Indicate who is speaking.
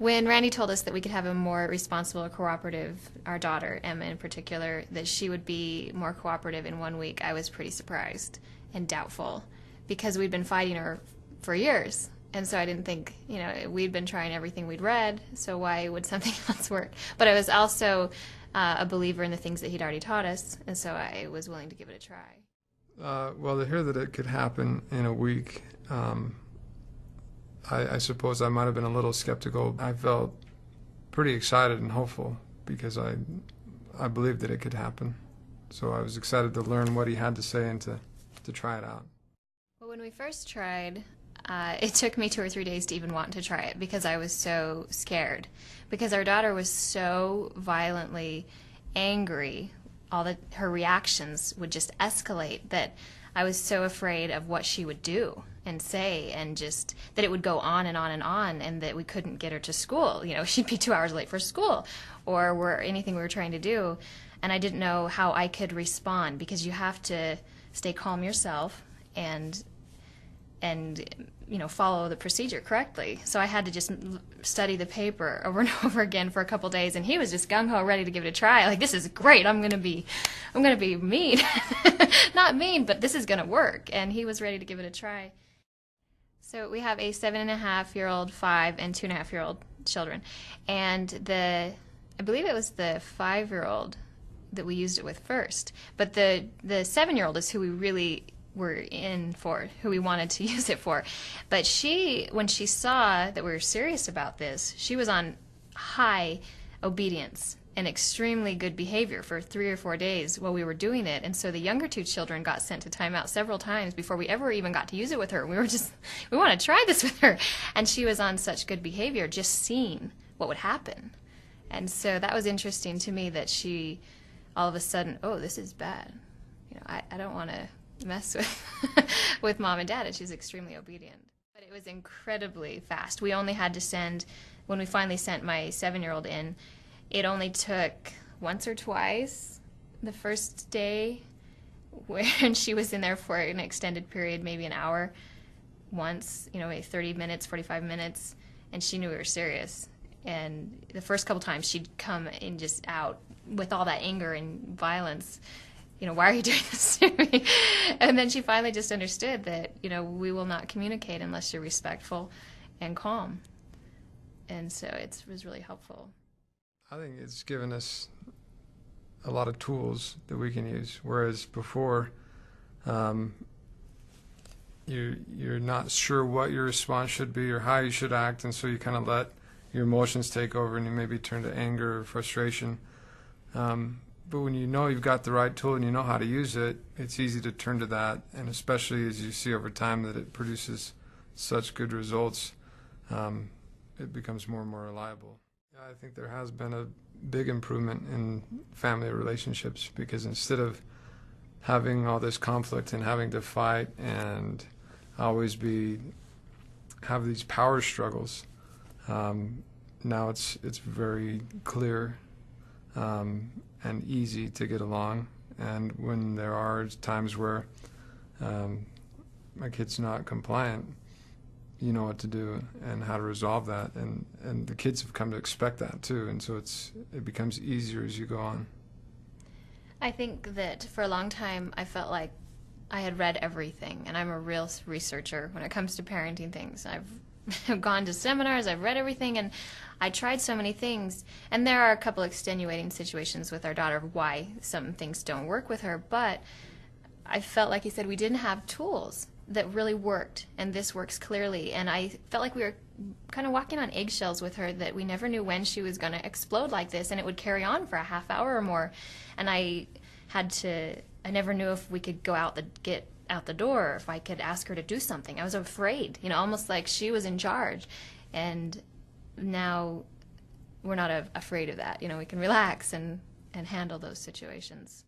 Speaker 1: When Randy told us that we could have a more responsible or cooperative, our daughter, Emma in particular, that she would be more cooperative in 1 week, I was pretty surprised and doubtful because we'd been fighting her for years. And so I didn't think, we'd been trying everything we'd read, so why would something else work? But I was also a believer in the things that he'd already taught us, and so I was willing to give it a try.
Speaker 2: Well, to hear that it could happen in a week, I suppose I might have been a little skeptical. I felt pretty excited and hopeful because I believed that it could happen. So I was excited to learn what he had to say and to try it out.
Speaker 1: Well, when we first tried, it took me 2 or 3 days to even want to try it because I was so scared. Because our daughter was so violently angry, her reactions would just escalate that I was so afraid of what she would do and say, and just that it would go on and on and on, and that we couldn't get her to school. She'd be 2 hours late for school or anything we were trying to do. And I didn't know how I could respond because you have to stay calm yourself and follow the procedure correctly. So I had to just study the paper over and over again for a couple days, and he was just gung-ho ready to give it a try. Like, this is great. I'm gonna be mean. Not mean, but this is gonna work. And he was ready to give it a try. So we have a 7.5-year-old, 5, and 2.5-year-old children. And I believe it was the 5-year-old that we used it with first. But the 7-year-old is who we really were in for, who we wanted to use it for. But when she saw that we were serious about this, she was on high obedience and extremely good behavior for 3 or 4 days while we were doing it. And so the younger 2 children got sent to timeout several times before we ever even got to use it with her. We want to try this with her. And she was on such good behavior, just seeing what would happen. And so that was interesting to me that she all of a sudden, oh, this is bad. I don't want to mess with Mom and Dad, and she's extremely obedient. But it was incredibly fast. We only had to send, when we finally sent my 7-year-old in, it only took once or twice the first day when she was in there for an extended period, maybe an hour, once, maybe 30 minutes, 45 minutes, and she knew we were serious. And the first couple times she'd come in just out with all that anger and violence. Why are you doing this to me? And then she finally just understood that, we will not communicate unless you're respectful and calm. And so it was really helpful.
Speaker 2: I think it's given us a lot of tools that we can use, whereas before you're not sure what your response should be or how you should act, and so you kind of let your emotions take over and you maybe turn to anger or frustration. But when you know you've got the right tool and you know how to use it, it's easy to turn to that, and especially as you see over time that it produces such good results, it becomes more and more reliable. Yeah, I think there has been a big improvement in family relationships because instead of having all this conflict and having to fight and always have these power struggles, now it's very clear and easy to get along. And when there are times where my kid's not compliant, you know what to do and how to resolve that, and the kids have come to expect that too, and so it becomes easier as you go on.
Speaker 1: I think that for a long time I felt like I had read everything, and I'm a real researcher when it comes to parenting things. I've gone to seminars, I've read everything, and I tried so many things, and there are a couple extenuating situations with our daughter of why some things don't work with her, but I felt like he said we didn't have tools that really worked, and this works clearly, and I felt like we were kind of walking on eggshells with her, that we never knew when she was going to explode like this, and it would carry on for a half hour or more, and I never knew if we could get out the door, if I could ask her to do something. I was afraid, almost like she was in charge, and now we're not afraid of that. We can relax and handle those situations.